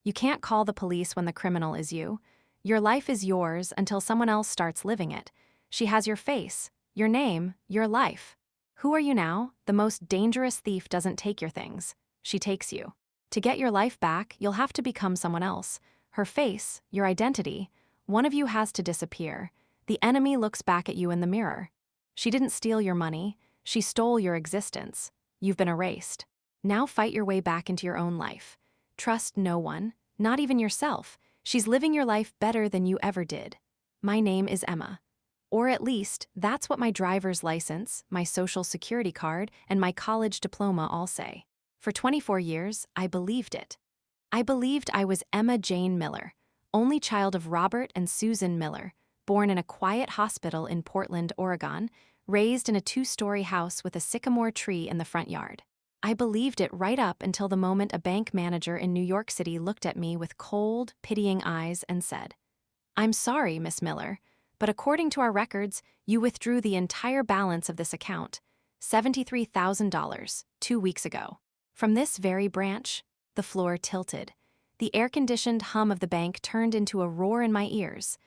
You can't call the police when the criminal is you. Your life is yours until someone else starts living it. She has your face, your name, your life. Who are you now? The most dangerous thief doesn't take your things. She takes you. To get your life back, you'll have to become someone else. Her face, your identity. One of you has to disappear. The enemy looks back at you in the mirror. She didn't steal your money. She stole your existence. You've been erased. Now fight your way back into your own life. Trust no one, not even yourself. She's living your life better than you ever did. My name is Emma. Or at least, that's what my driver's license, my social security card, and my college diploma all say. For 24 years, I believed it. I believed I was Emma Jane Miller, only child of Robert and Susan Miller, born in a quiet hospital in Portland, Oregon, raised in a 2-story house with a sycamore tree in the front yard. I believed it right up until the moment a bank manager in New York City looked at me with cold, pitying eyes and said, "I'm sorry, Miss Miller, but according to our records, you withdrew the entire balance of this account, $73,000, 2 weeks ago." From this very branch, the floor tilted. The air-conditioned hum of the bank turned into a roar in my ears.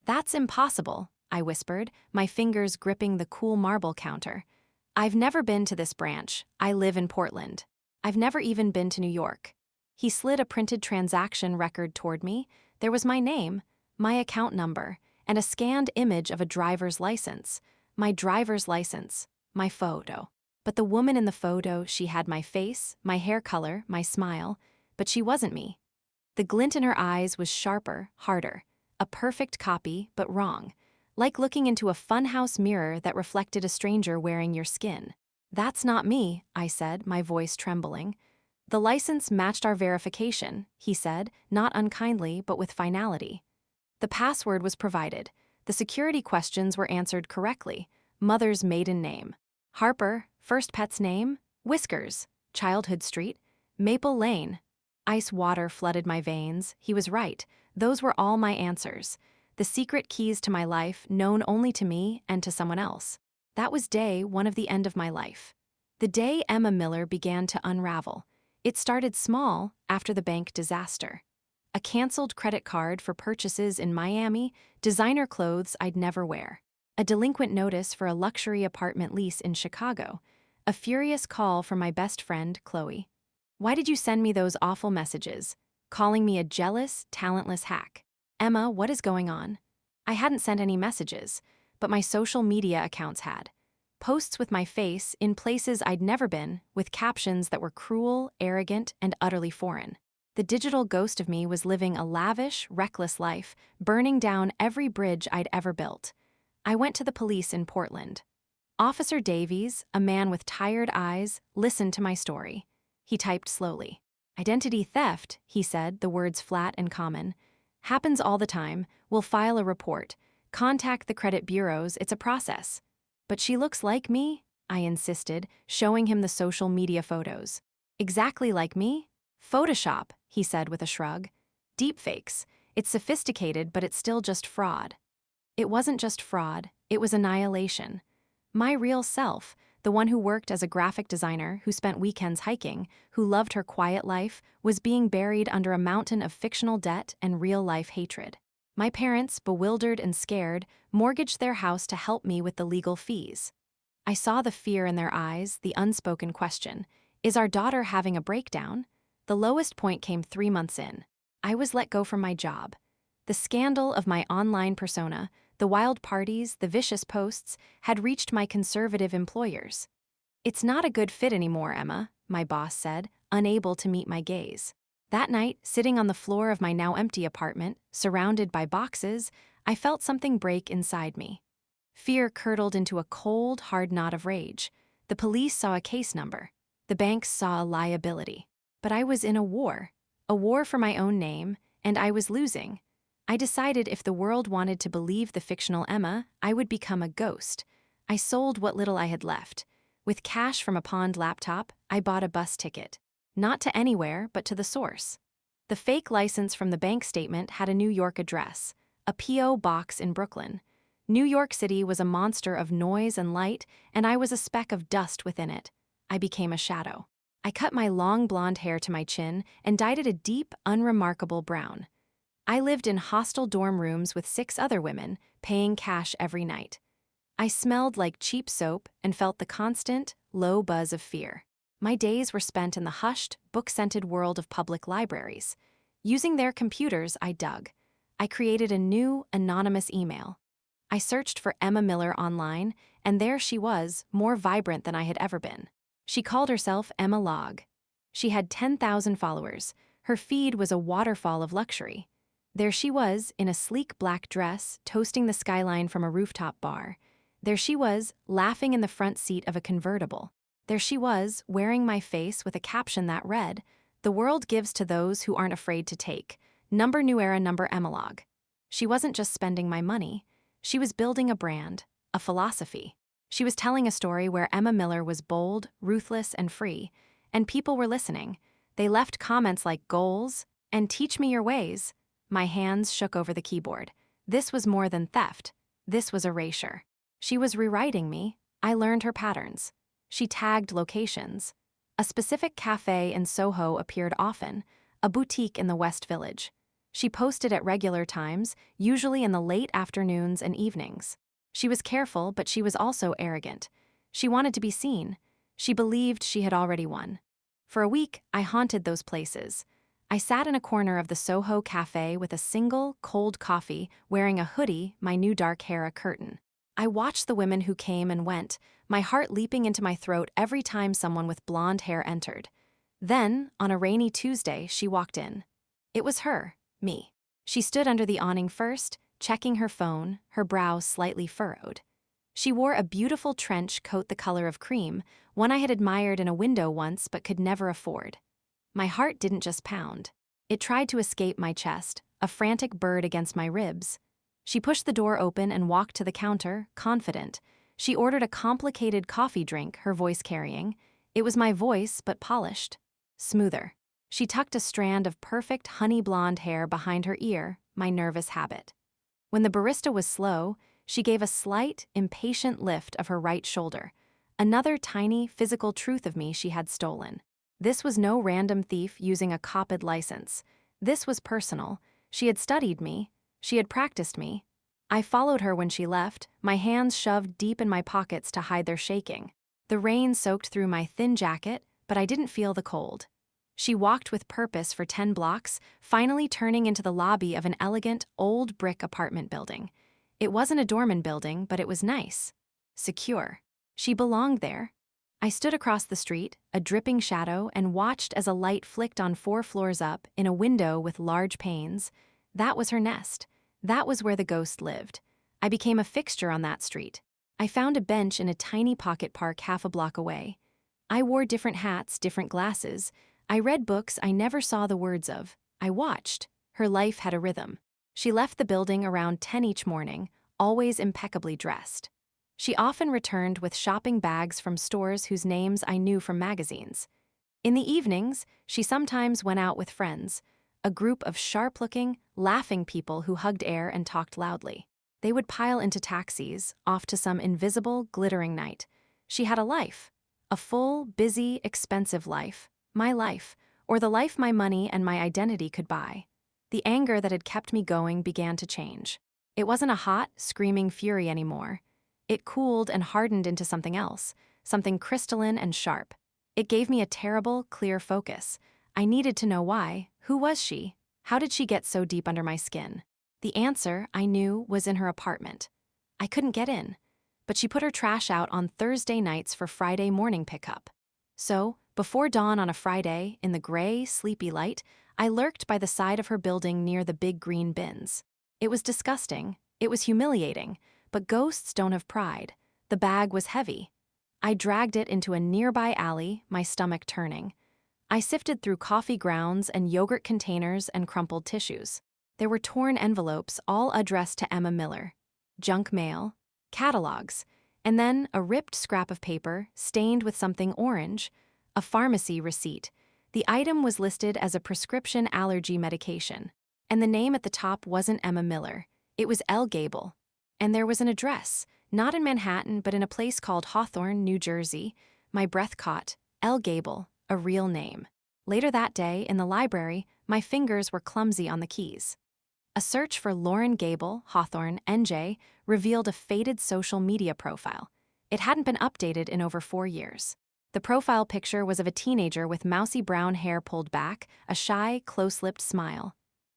"That's impossible," I whispered, my fingers gripping the cool marble counter. "I've never been to this branch. I live in Portland. I've never even been to New York." He slid a printed transaction record toward me. There was my name, my account number, and a scanned image of a driver's license. My driver's license, my photo. But the woman in the photo, she had my face, my hair color, my smile, but she wasn't me. The glint in her eyes was sharper, harder. A perfect copy, but wrong. Like looking into a funhouse mirror that reflected a stranger wearing your skin. "That's not me," I said, my voice trembling. "The license matched our verification," he said, not unkindly but with finality. The password was provided. The security questions were answered correctly. Mother's maiden name. Harper, first pet's name, Whiskers, Childhood Street, Maple Lane. Ice water flooded my veins. He was right. Those were all my answers. The secret keys to my life, known only to me and to someone else. That was day one of the end of my life. The day Emma Miller began to unravel. It started small after the bank disaster. A canceled credit card for purchases in Miami, designer clothes I'd never wear. A delinquent notice for a luxury apartment lease in Chicago. A furious call from my best friend, Chloe. "Why did you send me those awful messages?" Calling me a jealous, talentless hack. "Emma, what is going on?" I hadn't sent any messages, but my social media accounts had. Posts with my face in places I'd never been, with captions that were cruel, arrogant, and utterly foreign. The digital ghost of me was living a lavish, reckless life, burning down every bridge I'd ever built. I went to the police in Portland. Officer Davies, a man with tired eyes, listened to my story. He typed slowly. "Identity theft," he said, the words flat and common. "Happens all the time. We'll file a report. Contact the credit bureaus, it's a process." "But she looks like me," I insisted, showing him the social media photos. "Exactly like me?" "Photoshop," he said with a shrug. "Deepfakes. It's sophisticated, but it's still just fraud." It wasn't just fraud, it was annihilation. My real self, the one who worked as a graphic designer, who spent weekends hiking, who loved her quiet life, was being buried under a mountain of fictional debt and real-life hatred. My parents, bewildered and scared, mortgaged their house to help me with the legal fees. I saw the fear in their eyes, the unspoken question. Is our daughter having a breakdown? The lowest point came 3 months in. I was let go from my job. The scandal of my online persona, the wild parties, the vicious posts, had reached my conservative employers. "It's not a good fit anymore, Emma," my boss said, unable to meet my gaze. That night, sitting on the floor of my now empty apartment, surrounded by boxes, I felt something break inside me. Fear curdled into a cold, hard knot of rage. The police saw a case number. The banks saw a liability. But I was in a war for my own name, and I was losing. I decided if the world wanted to believe the fictional Emma, I would become a ghost. I sold what little I had left. With cash from a pawned laptop, I bought a bus ticket. Not to anywhere, but to the source. The fake license from the bank statement had a New York address, a P.O. box in Brooklyn. New York City was a monster of noise and light, and I was a speck of dust within it. I became a shadow. I cut my long blonde hair to my chin and dyed it a deep, unremarkable brown. I lived in hostel dorm rooms with 6 other women, paying cash every night. I smelled like cheap soap and felt the constant, low buzz of fear. My days were spent in the hushed, book-scented world of public libraries. Using their computers, I dug. I created a new, anonymous email. I searched for Emma Miller online, and there she was, more vibrant than I had ever been. She called herself Emma Logue. She had 10,000 followers. Her feed was a waterfall of luxury. There she was, in a sleek black dress, toasting the skyline from a rooftop bar. There she was, laughing in the front seat of a convertible. There she was, wearing my face with a caption that read, "The world gives to those who aren't afraid to take. Number New Era, number Emalog." She wasn't just spending my money. She was building a brand, a philosophy. She was telling a story where Emma Miller was bold, ruthless, and free, and people were listening. They left comments like "goals" and "teach me your ways." My hands shook over the keyboard. This was more than theft. This was erasure. She was rewriting me. I learned her patterns. She tagged locations. A specific cafe in Soho appeared often, a boutique in the West Village. She posted at regular times, usually in the late afternoons and evenings. She was careful, but she was also arrogant. She wanted to be seen. She believed she had already won. For a week, I haunted those places. I sat in a corner of the Soho cafe with a single, cold coffee, wearing a hoodie, my new dark hair a curtain. I watched the women who came and went, my heart leaping into my throat every time someone with blonde hair entered. Then, on a rainy Tuesday, she walked in. It was her, me. She stood under the awning first, checking her phone, her brow slightly furrowed. She wore a beautiful trench coat the color of cream, one I had admired in a window once but could never afford. My heart didn't just pound. It tried to escape my chest, a frantic bird against my ribs. She pushed the door open and walked to the counter, confident. She ordered a complicated coffee drink, her voice carrying. It was my voice, but polished. Smoother. She tucked a strand of perfect honey blonde hair behind her ear, my nervous habit. When the barista was slow, she gave a slight, impatient lift of her right shoulder. Another tiny, physical truth of me she had stolen. This was no random thief using a copied license. This was personal. She had studied me. She had practiced me. I followed her when she left, my hands shoved deep in my pockets to hide their shaking. The rain soaked through my thin jacket, but I didn't feel the cold. She walked with purpose for 10 blocks, finally turning into the lobby of an elegant, old brick apartment building. It wasn't a doorman building, but it was nice. Secure. She belonged there. I stood across the street, a dripping shadow, and watched as a light flicked on 4 floors up, in a window with large panes. That was her nest. That was where the ghost lived. I became a fixture on that street. I found a bench in a tiny pocket park half a block away. I wore different hats, different glasses. I read books I never saw the words of. I watched. Her life had a rhythm. She left the building around 10 each morning, always impeccably dressed. She often returned with shopping bags from stores whose names I knew from magazines. In the evenings, she sometimes went out with friends, a group of sharp-looking, laughing people who hugged air and talked loudly. They would pile into taxis, off to some invisible, glittering night. She had a life. A full, busy, expensive life. My life, or the life my money and my identity could buy. The anger that had kept me going began to change. It wasn't a hot, screaming fury anymore. It cooled and hardened into something else, something crystalline and sharp. It gave me a terrible, clear focus. I needed to know why. Who was she? How did she get so deep under my skin? The answer, I knew, was in her apartment. I couldn't get in, but she put her trash out on Thursday nights for Friday morning pickup. So, before dawn on a Friday, in the gray, sleepy light, I lurked by the side of her building near the big green bins. It was disgusting. It was humiliating. But ghosts don't have pride. The bag was heavy. I dragged it into a nearby alley, my stomach turning. I sifted through coffee grounds and yogurt containers and crumpled tissues. There were torn envelopes, all addressed to Emma Miller. Junk mail, catalogs, and then a ripped scrap of paper, stained with something orange, a pharmacy receipt. The item was listed as a prescription allergy medication. And the name at the top wasn't Emma Miller. It was L. Gable. And there was an address, not in Manhattan, but in a place called Hawthorne, New Jersey. My breath caught. L. Gable, a real name. Later that day, in the library, my fingers were clumsy on the keys. A search for Lauren Gable, Hawthorne, NJ, revealed a faded social media profile. It hadn't been updated in over 4 years. The profile picture was of a teenager with mousy brown hair pulled back, a shy, close-lipped smile.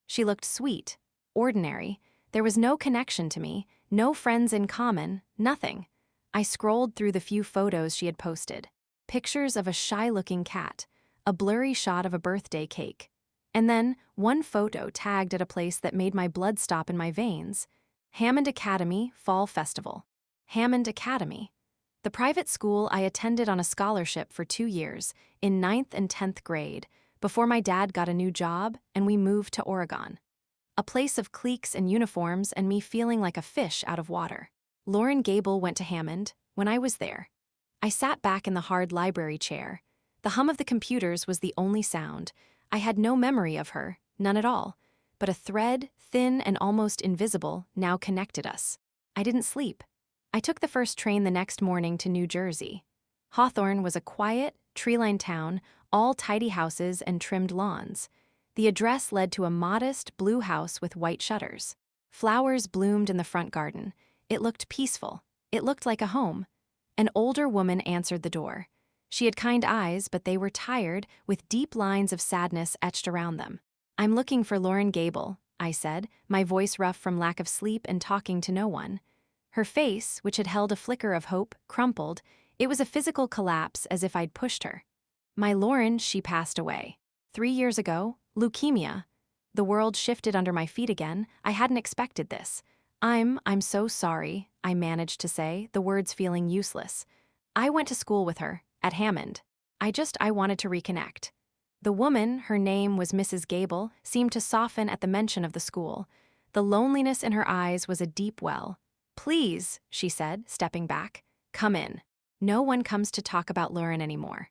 She looked sweet, ordinary. There was no connection to me, no friends in common, nothing. I scrolled through the few photos she had posted. Pictures of a shy-looking cat, a blurry shot of a birthday cake. And then, one photo tagged at a place that made my blood stop in my veins. Hammond Academy Fall Festival. Hammond Academy. The private school I attended on a scholarship for 2 years, in 9th and 10th grade, before my dad got a new job and we moved to Oregon. A place of cliques and uniforms and me feeling like a fish out of water. Lauren Gable went to Hammond when I was there. I sat back in the hard library chair. The hum of the computers was the only sound. I had no memory of her, none at all, but a thread, thin and almost invisible, now connected us. I didn't sleep. I took the first train the next morning to New Jersey. Hawthorne was a quiet, tree-lined town, all tidy houses and trimmed lawns. The address led to a modest, blue house with white shutters. Flowers bloomed in the front garden. It looked peaceful. It looked like a home. An older woman answered the door. She had kind eyes, but they were tired, with deep lines of sadness etched around them. "I'm looking for Lauren Gable," I said, my voice rough from lack of sleep and talking to no one. Her face, which had held a flicker of hope, crumpled. It was a physical collapse, as if I'd pushed her. "My Lauren, she passed away. 3 years ago, leukemia." The world shifted under my feet again. I hadn't expected this. I'm so sorry," I managed to say, the words feeling useless. "I went to school with her, at Hammond. I wanted to reconnect." The woman, her name was Mrs. Gable, seemed to soften at the mention of the school. The loneliness in her eyes was a deep well. "Please," she said, stepping back, "come in. No one comes to talk about Lauren anymore."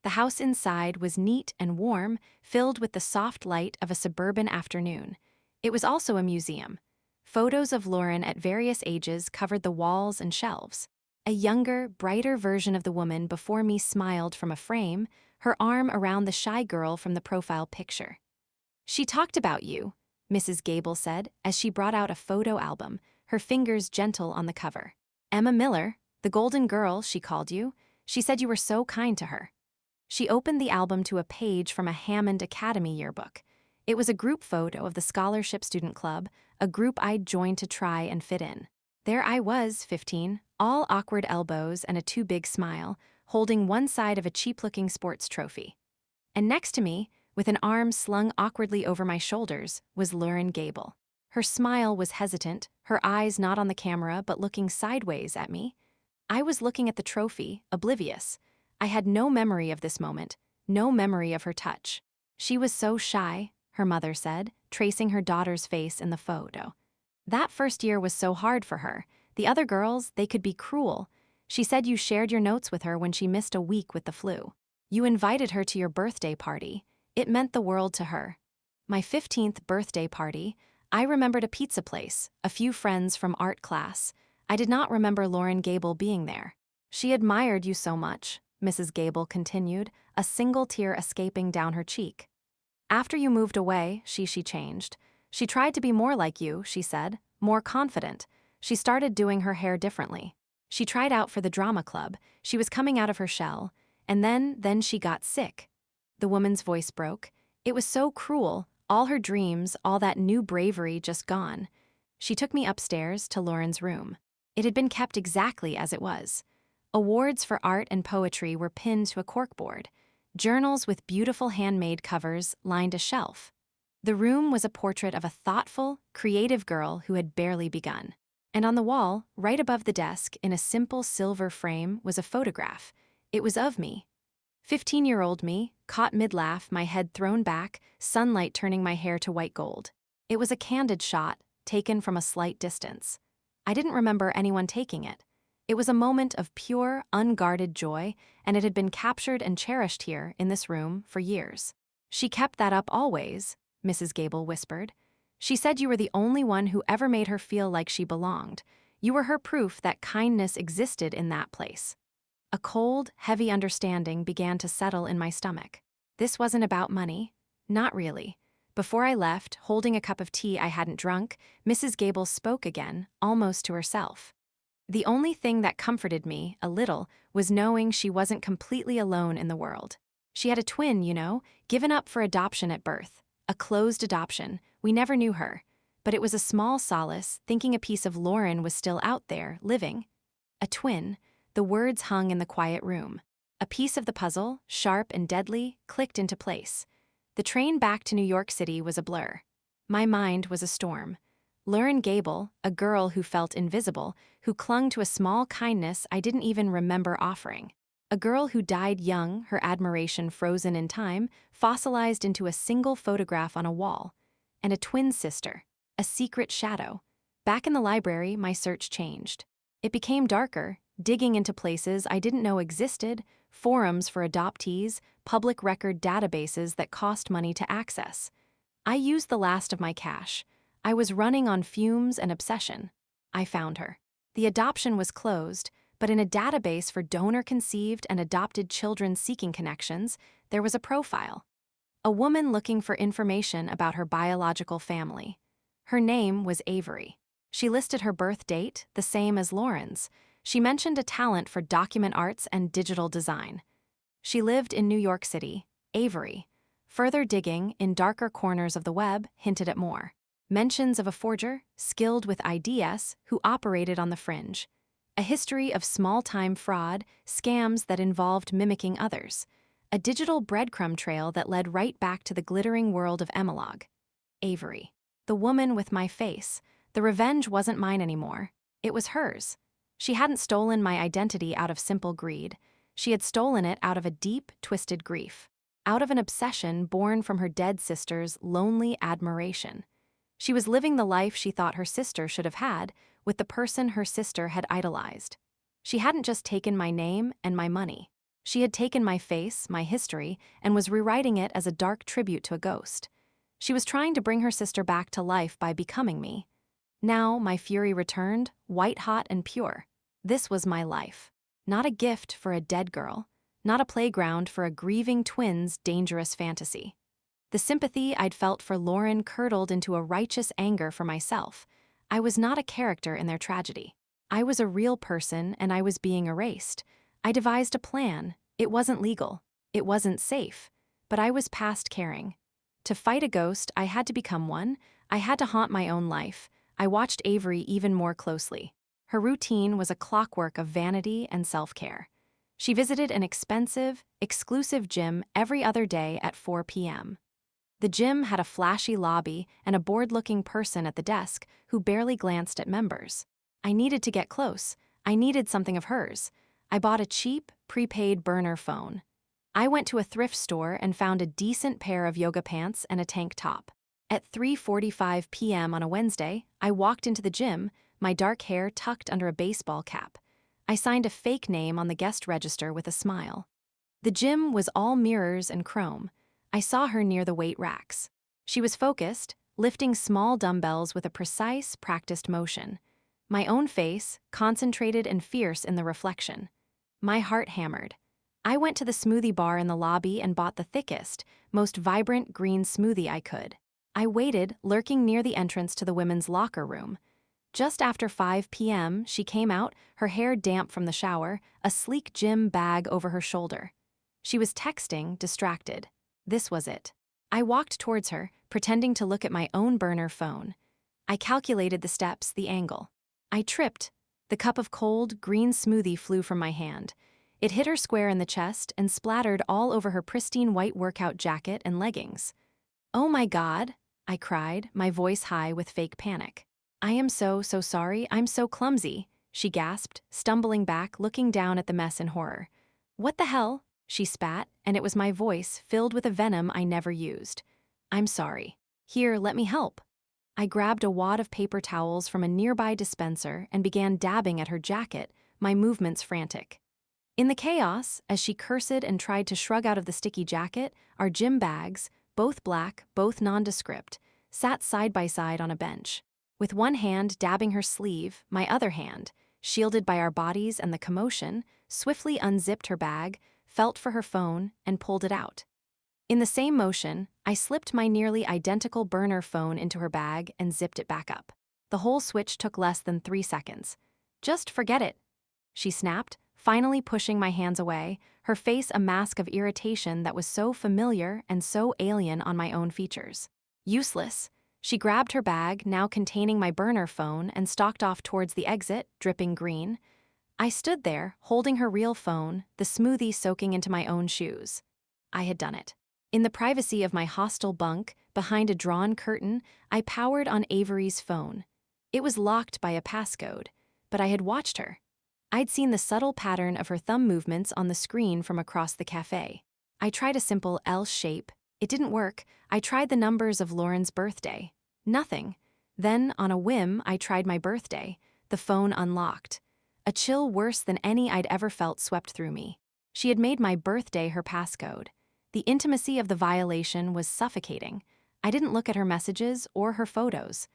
The house inside was neat and warm, filled with the soft light of a suburban afternoon. It was also a museum. Photos of Lauren at various ages covered the walls and shelves. A younger, brighter version of the woman before me smiled from a frame, her arm around the shy girl from the profile picture. "She talked about you," Mrs. Gable said, as she brought out a photo album, her fingers gentle on the cover. "Emma Miller, the golden girl, she called you. She said you were so kind to her." She opened the album to a page from a Hammond Academy yearbook. It was a group photo of the Scholarship Student Club, a group I'd joined to try and fit in. There I was, 15, all awkward elbows and a too big smile, holding one side of a cheap-looking sports trophy. And next to me, with an arm slung awkwardly over my shoulders, was Lauren Gable. Her smile was hesitant, her eyes not on the camera but looking sideways at me. I was looking at the trophy, oblivious. I had no memory of this moment, no memory of her touch. "She was so shy," her mother said, tracing her daughter's face in the photo. "That first year was so hard for her. The other girls, they could be cruel. She said you shared your notes with her when she missed a week with the flu. You invited her to your birthday party. It meant the world to her." My 15th birthday party, I remembered a pizza place, a few friends from art class. I did not remember Lauren Gable being there. "She admired you so much," Mrs. Gable continued, a single tear escaping down her cheek. "After you moved away, she changed. She tried to be more like you," she said, more confident. She started doing her hair differently. She tried out for the drama club. She was coming out of her shell. And then she got sick." The woman's voice broke. It was so cruel, all her dreams, all that new bravery just gone. She took me upstairs to Lauren's room. It had been kept exactly as it was. Awards for art and poetry were pinned to a corkboard. Journals with beautiful handmade covers lined a shelf. The room was a portrait of a thoughtful, creative girl who had barely begun. And on the wall, right above the desk, in a simple silver frame, was a photograph. It was of me. 15-year-old me, caught mid-laugh, my head thrown back, sunlight turning my hair to white gold. It was a candid shot, taken from a slight distance. I didn't remember anyone taking it. It was a moment of pure, unguarded joy, and it had been captured and cherished here, in this room, for years. "She kept that up always," Mrs. Gable whispered. "She said you were the only one who ever made her feel like she belonged. You were her proof that kindness existed in that place." A cold, heavy understanding began to settle in my stomach. This wasn't about money. Not really. Before I left, holding a cup of tea I hadn't drunk, Mrs. Gable spoke again, almost to herself. The only thing that comforted me, a little, was knowing she wasn't completely alone in the world. She had a twin, given up for adoption at birth. A closed adoption. We never knew her. But it was a small solace, thinking a piece of Lauren was still out there, living. A twin. The words hung in the quiet room. A piece of the puzzle, sharp and deadly, clicked into place. The train back to New York City was a blur. My mind was a storm. Lauren Gable, a girl who felt invisible, who clung to a small kindness I didn't even remember offering. A girl who died young, her admiration frozen in time, fossilized into a single photograph on a wall. And a twin sister, a secret shadow. Back in the library, my search changed. It became darker, digging into places I didn't know existed, forums for adoptees, public record databases that cost money to access. I used the last of my cash. I was running on fumes and obsession. I found her. The adoption was closed, but in a database for donor-conceived and adopted children seeking connections, there was a profile. A woman looking for information about her biological family. Her name was Avery. She listed her birth date, the same as Lauren's. She mentioned a talent for document arts and digital design. She lived in New York City. Avery. Further digging, in darker corners of the web, hinted at more. Mentions of a forger, skilled with IDs, who operated on the fringe. A history of small-time fraud, scams that involved mimicking others. A digital breadcrumb trail that led right back to the glittering world of Logue. Avery. The woman with my face. The revenge wasn't mine anymore. It was hers. She hadn't stolen my identity out of simple greed. She had stolen it out of a deep, twisted grief. Out of an obsession born from her dead sister's lonely admiration. She was living the life she thought her sister should have had, with the person her sister had idolized. She hadn't just taken my name and my money. She had taken my face, my history, and was rewriting it as a dark tribute to a ghost. She was trying to bring her sister back to life by becoming me. Now my fury returned, white-hot and pure. This was my life. Not a gift for a dead girl. Not a playground for a grieving twin's dangerous fantasy. The sympathy I'd felt for Lauren curdled into a righteous anger for myself. I was not a character in their tragedy. I was a real person, and I was being erased. I devised a plan. It wasn't legal. It wasn't safe. But I was past caring. To fight a ghost, I had to become one. I had to haunt my own life. I watched Avery even more closely. Her routine was a clockwork of vanity and self-care. She visited an expensive, exclusive gym every other day at 4 p.m. The gym had a flashy lobby and a bored-looking person at the desk who barely glanced at members. I needed to get close. I needed something of hers. I bought a cheap, prepaid burner phone. I went to a thrift store and found a decent pair of yoga pants and a tank top. At 3:45 p.m. on a Wednesday, I walked into the gym, my dark hair tucked under a baseball cap. I signed a fake name on the guest register with a smile. The gym was all mirrors and chrome. I saw her near the weight racks. She was focused, lifting small dumbbells with a precise, practiced motion. My own face, concentrated and fierce in the reflection. My heart hammered. I went to the smoothie bar in the lobby and bought the thickest, most vibrant green smoothie I could. I waited, lurking near the entrance to the women's locker room. Just after 5 p.m., she came out, her hair damp from the shower, a sleek gym bag over her shoulder. She was texting, distracted. This was it. I walked towards her, pretending to look at my own burner phone. I calculated the steps, the angle. I tripped. The cup of cold, green smoothie flew from my hand. It hit her square in the chest and splattered all over her pristine white workout jacket and leggings. "Oh my God," I cried, my voice high with fake panic. "I am so sorry, I'm so clumsy," she gasped, stumbling back, looking down at the mess in horror. "What the hell?" she spat, and it was my voice, filled with a venom I never used. "I'm sorry. Here, let me help." I grabbed a wad of paper towels from a nearby dispenser and began dabbing at her jacket, my movements frantic. In the chaos, as she cursed and tried to shrug out of the sticky jacket, our gym bags, both black, both nondescript, sat side by side on a bench. With one hand dabbing her sleeve, my other hand, shielded by our bodies and the commotion, swiftly unzipped her bag, felt for her phone, and pulled it out. In the same motion, I slipped my nearly identical burner phone into her bag and zipped it back up. The whole switch took less than 3 seconds. "Just forget it," she snapped, finally pushing my hands away, her face a mask of irritation that was so familiar and so alien on my own features. Useless. She grabbed her bag, now containing my burner phone, and stalked off towards the exit, dripping green. I stood there, holding her real phone, the smoothie soaking into my own shoes. I had done it. In the privacy of my hostel bunk, behind a drawn curtain, I powered on Avery's phone. It was locked by a passcode, but I had watched her. I'd seen the subtle pattern of her thumb movements on the screen from across the cafe. I tried a simple L shape. It didn't work. I tried the numbers of Lauren's birthday. Nothing. Then, on a whim, I tried my birthday. The phone unlocked. A chill worse than any I'd ever felt swept through me. She had made my birthday her passcode. The intimacy of the violation was suffocating. I didn't look at her messages or her photos.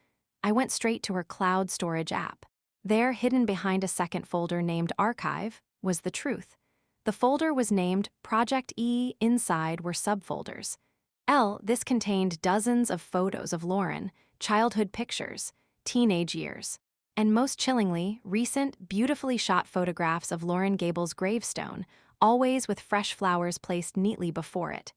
I went straight to her cloud storage app. There, hidden behind a second folder named Archive, was the truth. The folder was named Project E. Inside were subfolders. This contained dozens of photos of Lauren, childhood pictures, teenage years, and most chillingly, recent, beautifully shot photographs of Lauren Gable's gravestone, always with fresh flowers placed neatly before it.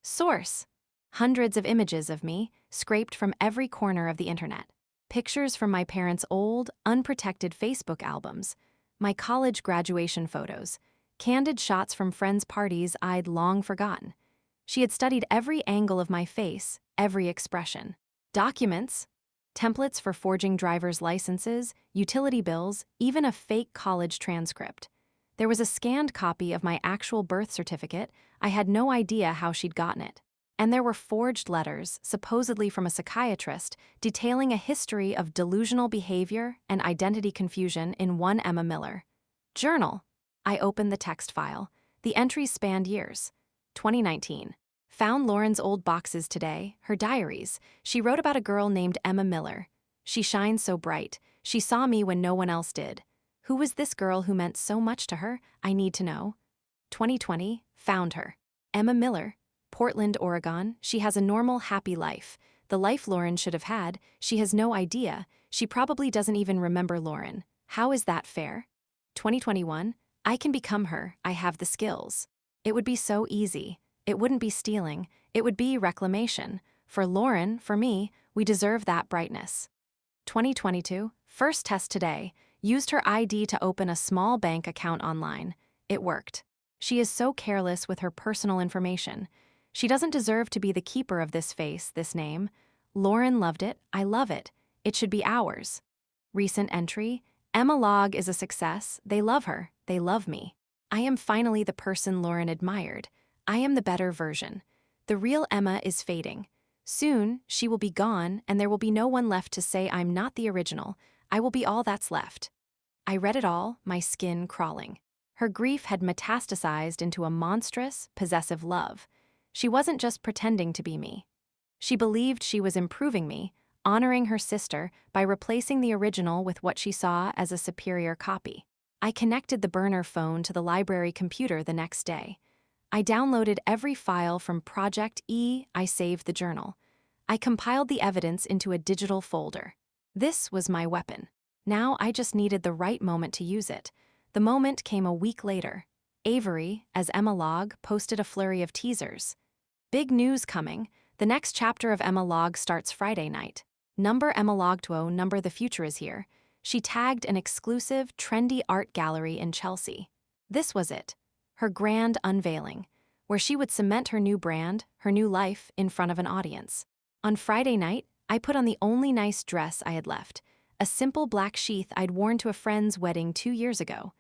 Source: hundreds of images of me, scraped from every corner of the internet. Pictures from my parents' old, unprotected Facebook albums, my college graduation photos, candid shots from friends' parties I'd long forgotten. She had studied every angle of my face, every expression. Documents, templates for forging driver's licenses, utility bills, even a fake college transcript. There was a scanned copy of my actual birth certificate. I had no idea how she'd gotten it. And there were forged letters, supposedly from a psychiatrist, detailing a history of delusional behavior and identity confusion in one Emma Miller. Journal. I opened the text file. The entries spanned years. 2019. Found Lauren's old boxes today, her diaries. She wrote about a girl named Emma Miller. She shines so bright. She saw me when no one else did. Who was this girl who meant so much to her? I need to know. 2020. Found her. Emma Miller. Portland, Oregon. She has a normal, happy life. The life Lauren should have had. She has no idea. She probably doesn't even remember Lauren. How is that fair? 2021. I can become her. I have the skills. It would be so easy. It wouldn't be stealing. It would be reclamation. For Lauren, for me, we deserve that brightness. 2022. First test today. Used her ID to open a small bank account online. It worked. She is so careless with her personal information. She doesn't deserve to be the keeper of this face, this name. Lauren loved it. I love it. It should be ours. Recent entry. Emma Logue is a success. They love her. They love me. I am finally the person Lauren admired. I am the better version. The real Emma is fading. Soon, she will be gone, and there will be no one left to say I'm not the original. I will be all that's left. I read it all, my skin crawling. Her grief had metastasized into a monstrous, possessive love. She wasn't just pretending to be me. She believed she was improving me, honoring her sister by replacing the original with what she saw as a superior copy. I connected the burner phone to the library computer the next day. I downloaded every file from Project E. I saved the journal. I compiled the evidence into a digital folder. This was my weapon. Now I just needed the right moment to use it. The moment came a week later. Avery, as Emma Logue, posted a flurry of teasers. Big news coming. The next chapter of Emma Logue starts Friday night. Number Emma Logue Tuo, number the future is here. She tagged an exclusive, trendy art gallery in Chelsea. This was it. Her grand unveiling, where she would cement her new brand, her new life, in front of an audience. On Friday night, I put on the only nice dress I had left, a simple black sheath I'd worn to a friend's wedding 2 years ago.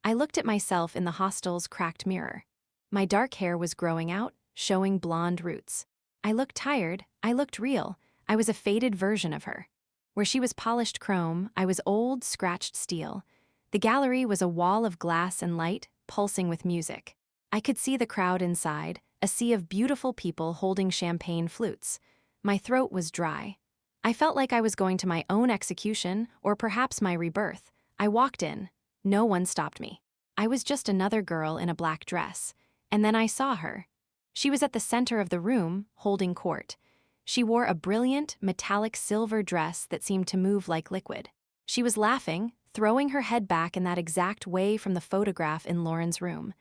I looked at myself in the hostel's cracked mirror. My dark hair was growing out, showing blonde roots. I looked tired, I looked real, I was a faded version of her. Where she was polished chrome, I was old, scratched steel. The gallery was a wall of glass and light, pulsing with music. I could see the crowd inside, a sea of beautiful people holding champagne flutes. My throat was dry. I felt like I was going to my own execution, or perhaps my rebirth. I walked in. No one stopped me. I was just another girl in a black dress. And then I saw her. She was at the center of the room, holding court. She wore a brilliant, metallic silver dress that seemed to move like liquid. She was laughing, throwing her head back in that exact way from the photograph in Lauren's room.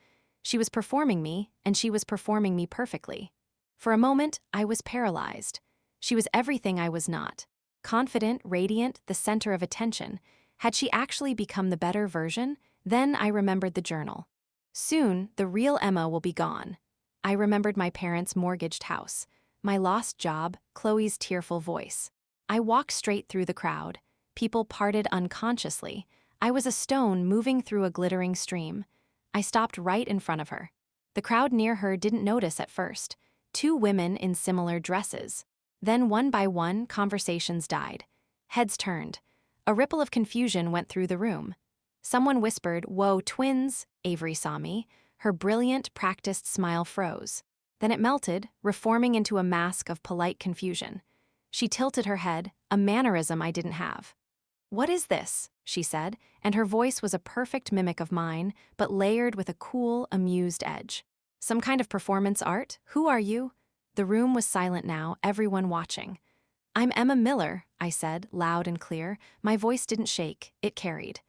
She was performing me, and she was performing me perfectly. For a moment, I was paralyzed. She was everything I was not. Confident, radiant, the center of attention. Had she actually become the better version? Then I remembered the journal. Soon, the real Emma will be gone. I remembered my parents' mortgaged house, my lost job, Chloe's tearful voice. I walked straight through the crowd. People parted unconsciously. I was a stone moving through a glittering stream. I stopped right in front of her. The crowd near her didn't notice at first. Two women in similar dresses. Then one by one, conversations died. Heads turned. A ripple of confusion went through the room. Someone whispered, "Whoa, twins!" Avery saw me. Her brilliant, practiced smile froze. Then it melted, reforming into a mask of polite confusion. She tilted her head, a mannerism I didn't have. "What is this?" she said, and her voice was a perfect mimic of mine, but layered with a cool, amused edge. "Some kind of performance art? Who are you?" The room was silent now, everyone watching. "I'm Emma Miller," I said, loud and clear. My voice didn't shake, it carried.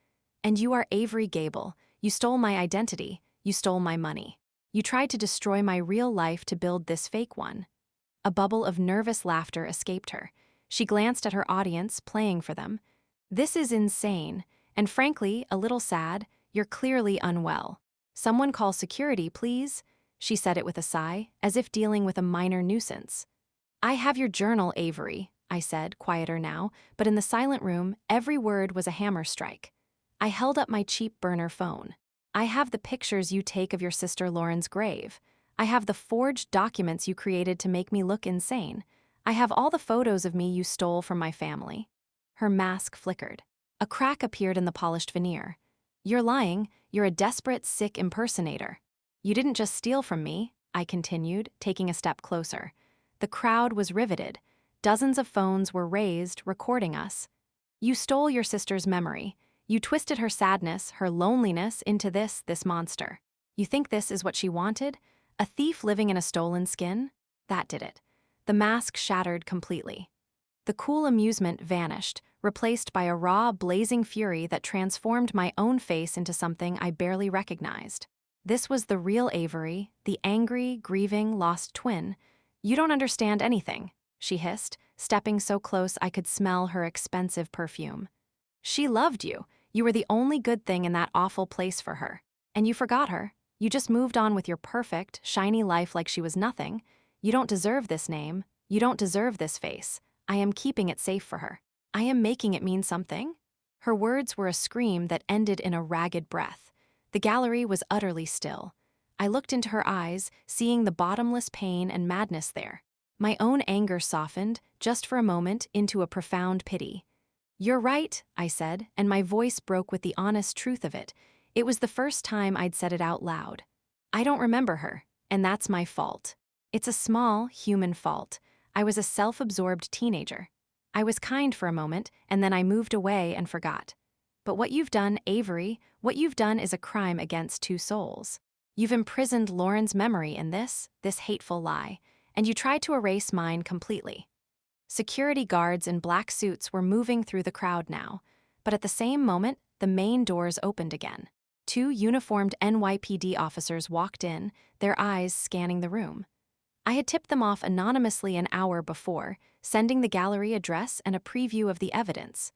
"And you are Avery Gable. You stole my identity. You stole my money. You tried to destroy my real life to build this fake one." A bubble of nervous laughter escaped her. She glanced at her audience, playing for them. "This is insane, and frankly, a little sad. You're clearly unwell. Someone call security, please." She said it with a sigh, as if dealing with a minor nuisance. "I have your journal, Avery," I said, quieter now, but in the silent room, every word was a hammer strike. I held up my cheap burner phone. "I have the pictures you take of your sister Lauren's grave. I have the forged documents you created to make me look insane. I have all the photos of me you stole from my family." Her mask flickered. A crack appeared in the polished veneer. "You're lying. You're a desperate, sick impersonator." "You didn't just steal from me," I continued, taking a step closer. The crowd was riveted. Dozens of phones were raised, recording us. "You stole your sister's memory. You twisted her sadness, her loneliness into this monster. You think this is what she wanted? A thief living in a stolen skin? That did it." The mask shattered completely. The cool amusement vanished, replaced by a raw, blazing fury that transformed my own face into something I barely recognized. This was the real Avery, the angry, grieving, lost twin. "You don't understand anything," she hissed, stepping so close I could smell her expensive perfume. "She loved you. You were the only good thing in that awful place for her. And you forgot her. You just moved on with your perfect, shiny life like she was nothing. You don't deserve this name. You don't deserve this face. I am keeping it safe for her. I am making it mean something." Her words were a scream that ended in a ragged breath. The gallery was utterly still. I looked into her eyes, seeing the bottomless pain and madness there. My own anger softened, just for a moment, into a profound pity. "You're right," I said, and my voice broke with the honest truth of it. It was the first time I'd said it out loud. "I don't remember her, and that's my fault. It's a small, human fault. I was a self-absorbed teenager. I was kind for a moment, and then I moved away and forgot. But what you've done, Avery, what you've done is a crime against two souls. You've imprisoned Lauren's memory in this hateful lie, and you tried to erase mine completely." Security guards in black suits were moving through the crowd now, but at the same moment, the main doors opened again. Two uniformed NYPD officers walked in, their eyes scanning the room. I had tipped them off anonymously an hour before, sending the gallery address and a preview of the evidence.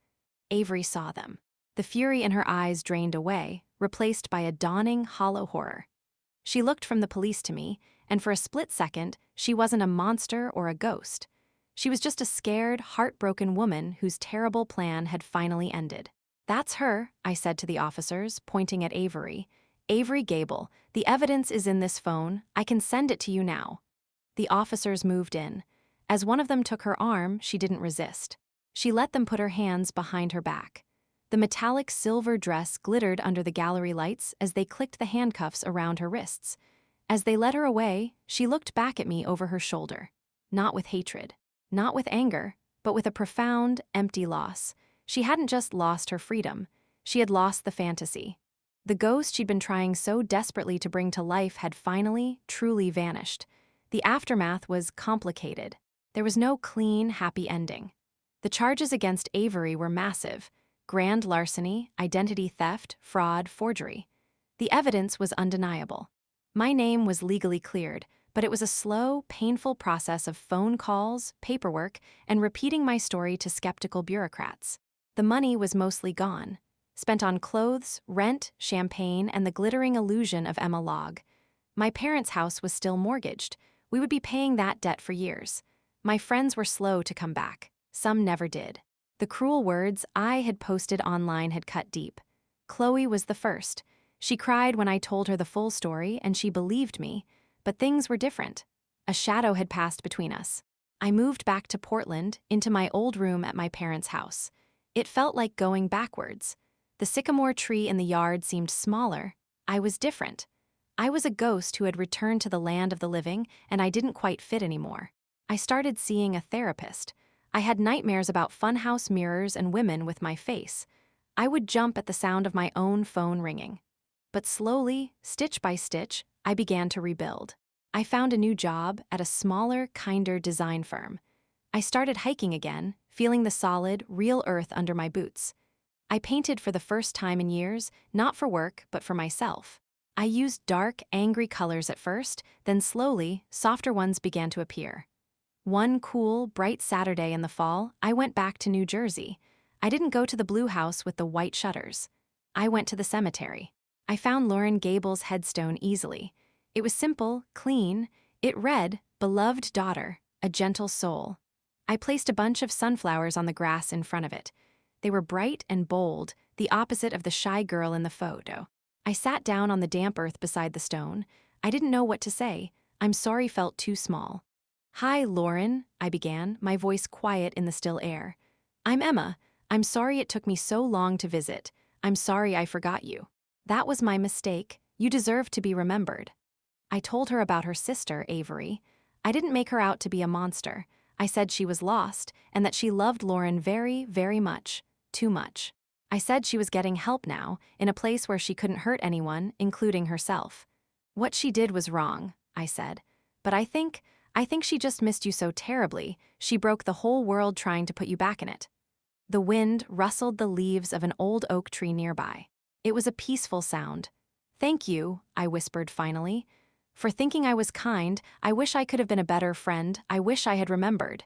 Avery saw them. The fury in her eyes drained away, replaced by a dawning, hollow horror. She looked from the police to me, and for a split second, she wasn't a monster or a ghost. She was just a scared, heartbroken woman whose terrible plan had finally ended. "That's her," I said to the officers, pointing at Avery. "Avery Gable, the evidence is in this phone. I can send it to you now." The officers moved in. As one of them took her arm, she didn't resist. She let them put her hands behind her back. The metallic silver dress glittered under the gallery lights as they clicked the handcuffs around her wrists. As they led her away, she looked back at me over her shoulder. Not with hatred, not with anger, but with a profound, empty loss. She hadn't just lost her freedom. She had lost the fantasy. The ghost she'd been trying so desperately to bring to life had finally, truly vanished. The aftermath was complicated. There was no clean, happy ending. The charges against Avery were massive: grand larceny, identity theft, fraud, forgery. The evidence was undeniable. My name was legally cleared, but it was a slow, painful process of phone calls, paperwork, and repeating my story to skeptical bureaucrats. The money was mostly gone, spent on clothes, rent, champagne, and the glittering illusion of Emma Logue. My parents' house was still mortgaged. We would be paying that debt for years. My friends were slow to come back. Some never did. The cruel words I had posted online had cut deep. Chloe was the first. She cried when I told her the full story, and she believed me. But things were different. A shadow had passed between us. I moved back to Portland, into my old room at my parents' house. It felt like going backwards. The sycamore tree in the yard seemed smaller. I was different. I was a ghost who had returned to the land of the living, and I didn't quite fit anymore. I started seeing a therapist. I had nightmares about funhouse mirrors and women with my face. I would jump at the sound of my own phone ringing. But slowly, stitch by stitch, I began to rebuild. I found a new job at a smaller, kinder design firm. I started hiking again, feeling the solid, real earth under my boots. I painted for the first time in years, not for work, but for myself. I used dark, angry colors at first, then slowly, softer ones began to appear. One cool, bright Saturday in the fall, I went back to New Jersey. I didn't go to the blue house with the white shutters. I went to the cemetery. I found Lauren Gable's headstone easily. It was simple, clean. It read, "Beloved daughter, a gentle soul." I placed a bunch of sunflowers on the grass in front of it. They were bright and bold, the opposite of the shy girl in the photo. I sat down on the damp earth beside the stone. I didn't know what to say. I'm sorry felt too small. "Hi, Lauren," I began, my voice quiet in the still air. "I'm Emma. I'm sorry it took me so long to visit. I'm sorry I forgot you. That was my mistake. You deserve to be remembered." I told her about her sister, Avery. I didn't make her out to be a monster. I said she was lost and that she loved Lauren very, very much. Too much. I said she was getting help now, in a place where she couldn't hurt anyone, including herself. "What she did was wrong," I said. "But I think she just missed you so terribly, she broke the whole world trying to put you back in it." The wind rustled the leaves of an old oak tree nearby. It was a peaceful sound. "Thank you," I whispered finally. "For thinking I was kind. I wish I could have been a better friend. I wish I had remembered."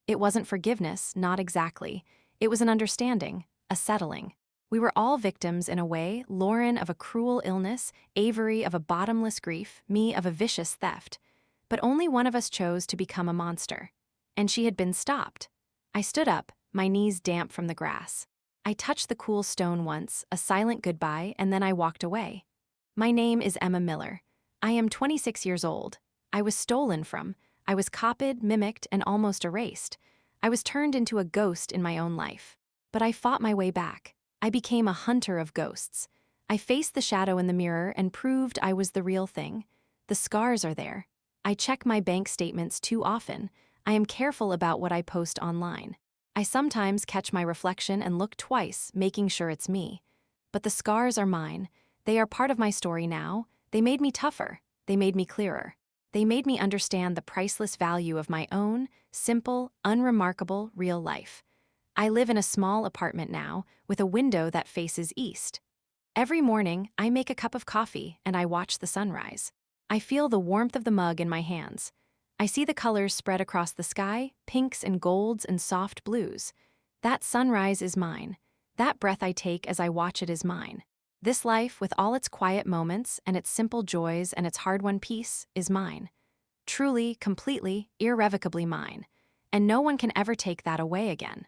It wasn't forgiveness, not exactly. It was an understanding, a settling. We were all victims in a way, Lauren of a cruel illness, Avery of a bottomless grief, me of a vicious theft. But only one of us chose to become a monster. And she had been stopped. I stood up, my knees damp from the grass. I touched the cool stone once, a silent goodbye, and then I walked away. My name is Emma Miller. I am 26 years old. I was stolen from. I was copied, mimicked, and almost erased. I was turned into a ghost in my own life. But I fought my way back. I became a hunter of ghosts. I faced the shadow in the mirror and proved I was the real thing. The scars are there. I check my bank statements too often. I am careful about what I post online. I sometimes catch my reflection and look twice, making sure it's me. But the scars are mine. They are part of my story now. They made me tougher. They made me clearer. They made me understand the priceless value of my own, simple, unremarkable, real life. I live in a small apartment now, with a window that faces east. Every morning, I make a cup of coffee and I watch the sunrise. I feel the warmth of the mug in my hands. I see the colors spread across the sky, pinks and golds and soft blues. That sunrise is mine. That breath I take as I watch it is mine. This life, with all its quiet moments and its simple joys and its hard-won peace, is mine. Truly, completely, irrevocably mine. And no one can ever take that away again.